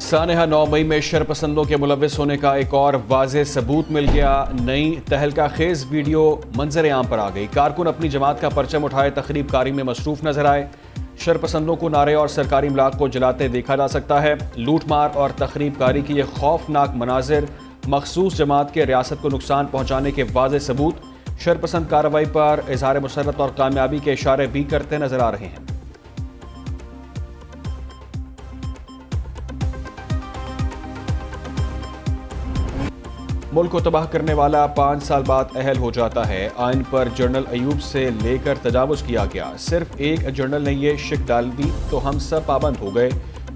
सानहा 9 मई में शरपसंदों के मुलव्विस होने का एक और वाज़ेह सबूत मिल गया। नई तहलका खेज वीडियो मंजर आम पर आ गई। कारकुन अपनी जमात का परचम उठाए तकरीब कारी में मसरूफ नजर आए। शरपसंदों को नारे और सरकारी इमलाक को जलाते देखा जा सकता है। लूट मार और तकरीब कारी की ये खौफनाक मनाजिर मखसूस जमात के रियासत को नुकसान पहुँचाने के वाज़ेह सबूत शरपसंद कार्रवाई पर इजहार मुसर्रत और कामयाबी के इशारे भी करते नजर आ रहे हैं। मुल्क को तबाह करने वाला 5 साल बाद अहल हो जाता है। आइन पर जनरल अयूब से लेकर तजावुज किया गया। सिर्फ एक जनरल ने ये शिक डाल दी तो हम सब पाबंद हो गए।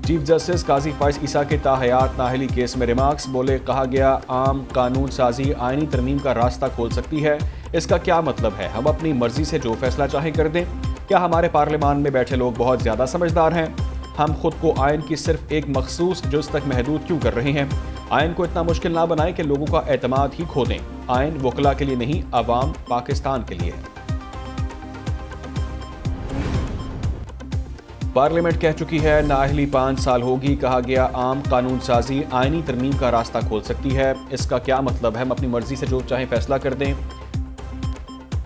चीफ जस्टिस काजी फाइज ईसा के ताहयात नाहली केस में रिमार्क्स बोले, कहा गया आम कानून साजी आइनी तरमीम का रास्ता खोल सकती है। इसका क्या मतलब है? हम अपनी मर्जी से जो फैसला चाहें कर दें? क्या हमारे पार्लियामान में बैठे लोग बहुत ज्यादा समझदार हैं? हम खुद को आइन की सिर्फ एक मखसूस जुज़ तक महदूद क्यों कर रहे हैं? आइन को इतना मुश्किल ना बनाएं कि लोगों का एतमाद ही खो दें। आइन वकला के लिए नहीं, अवाम पाकिस्तान के लिए है। पार्लियामेंट कह चुकी है नाअहली 5 साल होगी। कहा गया आम कानून साजी आइनी तरमीम का रास्ता खोल सकती है। इसका क्या मतलब है? हम अपनी मर्जी से जो चाहे फैसला कर दें?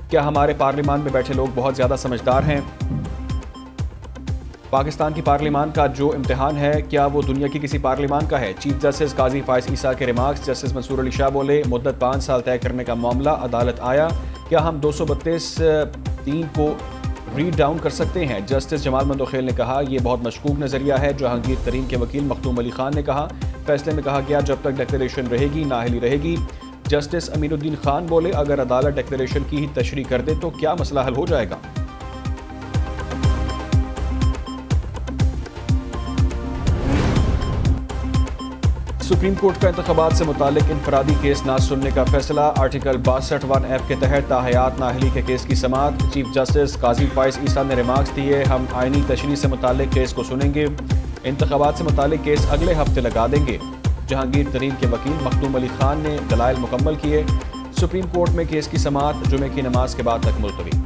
क्या हमारे पार्लियामान में बैठे लोग बहुत ज्यादा समझदार हैं? पाकिस्तान की पार्लियामान का जो इम्तिहान है, क्या वो दुनिया की किसी पार्लियामान का है? चीफ जस्टिस काजी फाइज ईसा के रिमार्क्स। जस्टिस मंसूर अली शाह बोले, मुद्दत 5 साल तय करने का मामला अदालत आया, क्या हम 232(3) को रीड डाउन कर सकते हैं? जस्टिस जमाल मंदोखेल ने कहा, यह बहुत मशकूक नजरिया है। जहांगीर तरीन के वकील मखदूम अली खान ने कहा, फैसले में कहा गया जब तक डिक्लेरेशन रहेगी नाअहली रहेगी। जस्टिस अमीनुद्दीन खान बोले, अगर अदालत डिक्लेरेशन की ही तशरीह कर दे तो क्या मसला हल हो जाएगा? सुप्रीम कोर्ट का इंतखाबात से मुतालिक इनफरादी केस ना सुनने का फैसला। आर्टिकल 62(1) के तहत ताहयात नाअहली के केस की समाअत। चीफ जस्टिस काजी फाइज ईसा ने रिमार्क्स दिए, हम आइनी तशरीह से मुतालिक केस को सुनेंगे। इंतखाबात से मुतालिक केस अगले हफ्ते लगा देंगे। जहांगीर तरीन के वकील मखदूम अली खान ने दलाइल मुकम्मल किए। सुप्रीम कोर्ट में केस की समाअत जुमे की नमाज के बाद तक मुलतवी।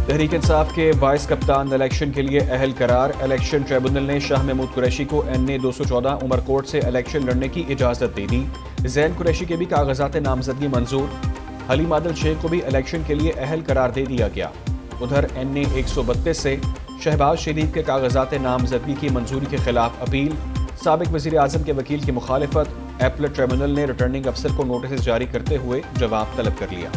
तहरीक इंसाफ के वाइस कप्तान इलेक्शन के लिए अहल करार। इलेक्शन ट्रिब्यूनल ने शाह महमूद कुरैशी को NA 214 उमरकोट से इलेक्शन लड़ने की इजाज़त दे दी। ज़ैन कुरैशी के भी कागजात नामजदगी मंजूर। हलीम आदिल शेख को भी इलेक्शन के लिए अहल करार दे दिया गया। उधर NA 132 से शहबाज शरीफ के कागजात नामजदगी की मंजूरी के खिलाफ अपील। साबिक वज़ीर आज़म के वकील की मुखालिफत। एपलेट ट्रिब्यूनल ने रिटर्निंग अफसर को नोटिस जारी करते हुए जवाब तलब कर लिया।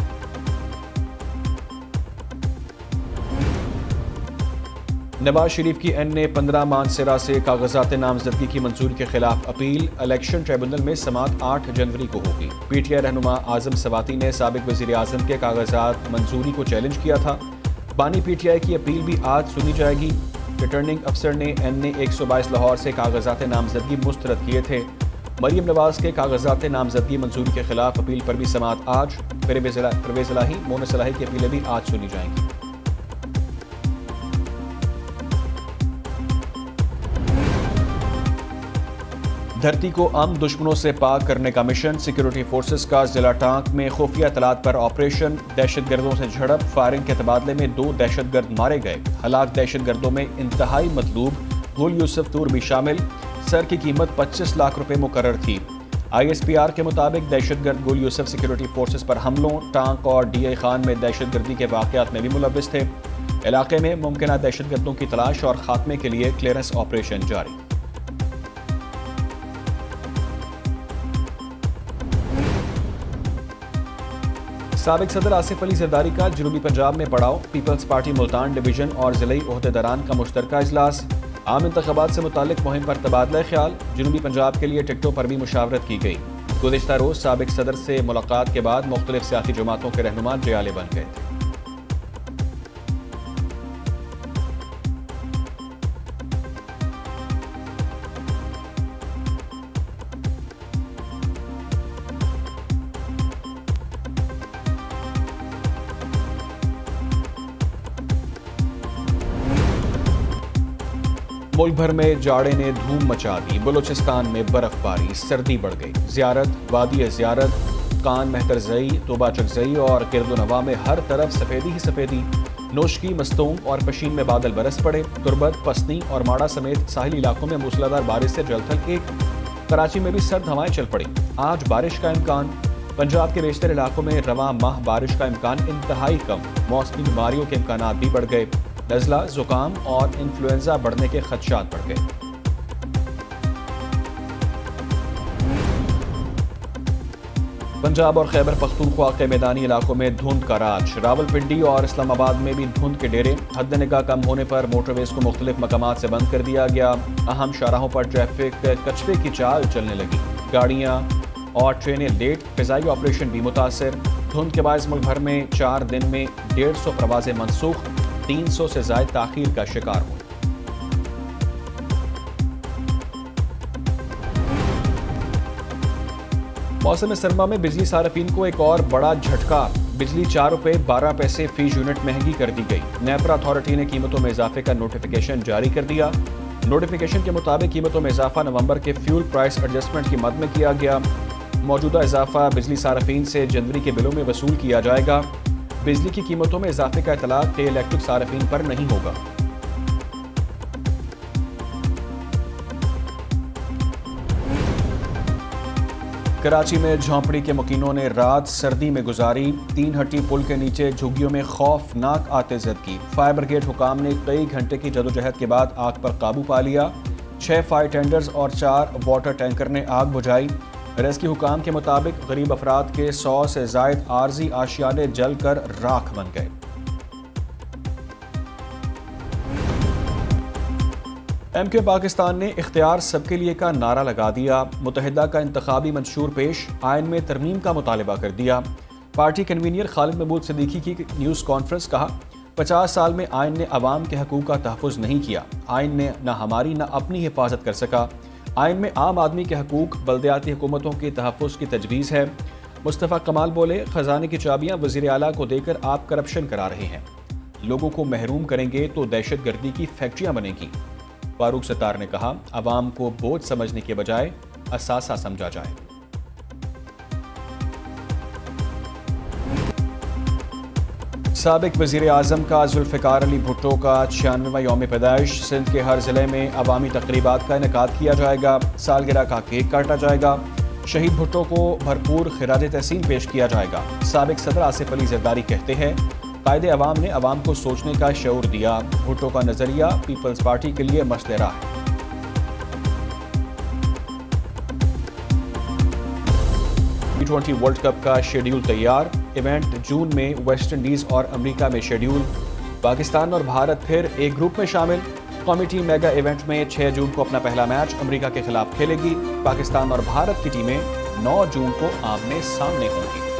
नवाज शरीफ की NA 15 मानसरा से कागजात नामजदगी की मंजूरी के खिलाफ अपील। इलेक्शन ट्रिब्यूनल में समाअत 8 जनवरी को होगी। PTI रहनुमा आजम सवाती ने साबिक वज़ीर आज़म के कागजात मंजूरी को चैलेंज किया था। बानी PTI की अपील भी आज सुनी जाएगी। रिटर्निंग अफसर ने NA 122 लाहौर से कागजात नामजदगी मुस्तरद किए थे। मरीम नवाज के कागजात नामजदगी मंजूरी के खिलाफ अपील पर भी समाअत आज। परवेज़ इलाही, मोनस इलाही की अपीलें भी आज सुनी जाएंगी। धरती को अमन दुश्मनों से पाक करने का मिशन। सिक्योरिटी फोर्सेस का जिला टांक में खुफिया इत्तलात पर ऑपरेशन। दहशतगर्दों से झड़प, फायरिंग के तबादले में 2 दहशतगर्द मारे गए। हलाक दहशतगर्दों में इंतहाई मतलूब गुल यूसुफ तूर भी शामिल। सर की कीमत 25 लाख रुपए मुकर्रर थी। ISPR के मुताबिक दहशतगर्द गुल यूसुफ सिक्योरिटी फोर्सेस पर हमलों, टांक और DI खान में दहशतगर्दी के वाक़यात में भी मुलव्विस थे। इलाके में मुमकिन दहशतगर्दों की तलाश और खात्मे के लिए क्लियरेंस ऑपरेशन जारी। साबिक सदर आसिफ अली जरदारी का जनूबी पंजाब में पड़ाव। पीपल्स पार्टी मुल्तान डिवीजन और जिले ओहदेदारान का मुश्तरका इजलास। आम इंतखाबात से मुतालिक मुहिम पर तबादला ख्याल। जनूबी पंजाब के लिए टिकटों पर भी मुशावरत की गई। गुज़िश्ता रोज साबिक सदर से मुलाकात के बाद मुख्तलिफ सियासी जमातों के रहनुमा जयाले बन गए थे। मुल्क भर में जाड़े ने धूम मचा दी। बलूचिस्तान में बर्फबारी, सर्दी बढ़ गई। ज़ियारत, वादी ज़ियारत, کان مہترزئی، توبہ چکزئی اور گرد و نواح میں ہر طرف سفیدی ہی سفیدی، نوشکی، مستونگ اور پشین میں بادل برس پڑے۔ تربت، پسنی اور ماڑا سمیت ساحلی علاقوں میں موسلادھار بارش سے جل تھل ایک۔ کراچی میں بھی سرد ہوائیں چل پڑی، آج بارش کا امکان۔ پنجاب کے بیشتر علاقوں میں رواں ماہ بارش کا امکان انتہائی کم، موسمی بیماریوں کے امکانات بھی بڑھ گئے، نزلہ، زکام اور انفلوئنزا بڑھنے کے خدشات بڑھ گئے۔ پنجاب اور خیبر پختونخوا کے میدانی علاقوں میں دھند کا راج، راولپنڈی اور اسلام آباد میں بھی دھند کے ڈیرے، حد نگاہ کم ہونے پر موٹر ویز کو مختلف مقامات سے بند کر دیا گیا، اہم شاہراہوں پر ٹریفک کچھوے کی چال چلنے لگی، گاڑیاں اور ٹرینیں لیٹ، فضائی آپریشن بھی متاثر۔ دھند کے باعث ملک بھر میں 4 دن میں 150 پروازیں منسوخ، 300 سے زائد تاخیر کا شکار ہوئی۔ موسم سرما میں بجلی صارفین کو ایک اور بڑا جھٹکا، بجلی 4 روپے 12 پیسے فی یونٹ مہنگی کر دی گئی۔ نیپرا اتھارٹی نے قیمتوں میں اضافے کا نوٹیفیکیشن جاری کر دیا۔ نوٹیفیکیشن کے مطابق قیمتوں میں اضافہ نومبر کے فیول پرائس ایڈجسٹمنٹ کی مد میں کیا گیا۔ موجودہ اضافہ بجلی صارفین سے جنوری کے بلوں میں وصول کیا جائے گا۔ بجلی کی قیمتوں میں اضافے کا اطلاق کے الیکٹرک صارفین پر نہیں ہوگا۔ کراچی میں جھونپڑی کے مکینوں نے رات سردی میں گزاری، 3 ہٹی پل کے نیچے جھگیوں میں خوفناک آتش زد کی۔ فائر بریگیڈ حکام نے کئی گھنٹے کی جدوجہد کے بعد آگ پر قابو پا لیا۔ 6 فائر ٹینڈرز اور 4 واٹر ٹینکر نے آگ بجھائی۔ ریسکیو حکام کے مطابق غریب افراد کے 100 سے زائد عارضی آشیانے جل کر راکھ بن گئے۔ ایم کیو پاکستان نے اختیار سب کے لیے کا نعرہ لگا دیا، متحدہ کا انتخابی منشور پیش، آئین میں ترمیم کا مطالبہ کر دیا۔ پارٹی کنوینر خالد محمود صدیقی کی نیوز کانفرنس، کہا 50 سال میں آئین نے عوام کے حقوق کا تحفظ نہیں کیا، آئین نے نہ ہماری نہ اپنی حفاظت کر سکا، آئین میں عام آدمی کے حقوق، بلدیاتی حکومتوں کے تحفظ کی تجویز ہے۔ مصطفیٰ کمال بولے، خزانے کی چابیاں وزیر اعلیٰ کو دے کر آپ کرپشن کرا رہے ہیں، لوگوں کو محروم کریں گے تو دہشت گردی کی فیکٹریاں بنیں گی۔ فاروق ستار نے کہا، عوام کو بوجھ سمجھنے کے بجائے اثاثہ سمجھا جائے۔ سابق وزیر اعظم کا ذوالفقار علی بھٹو کا 96واں یوم پیدائش، سندھ کے ہر ضلع میں عوامی تقریبات کا انعقاد کیا جائے گا، سالگرہ کا کیک کاٹا جائے گا، شہید بھٹو کو بھرپور خراج تحسین پیش کیا جائے گا۔ سابق صدر آصف علی زرداری کہتے ہیں، قائد عوام نے عوام کو سوچنے کا شعور دیا، بھٹو کا نظریہ پیپلز پارٹی کے لیے مشعل راہ ہے۔ T20 ورلڈ کپ کا شیڈیول تیار، ایونٹ جون میں ویسٹ انڈیز اور امریکہ میں شیڈیول، پاکستان اور بھارت پھر ایک گروپ میں شامل۔ قومی ٹیم میگا ایونٹ میں 6 جون کو اپنا پہلا میچ امریکہ کے خلاف کھیلے گی، پاکستان اور بھارت کی ٹیمیں 9 جون کو آمنے سامنے ہوں گی۔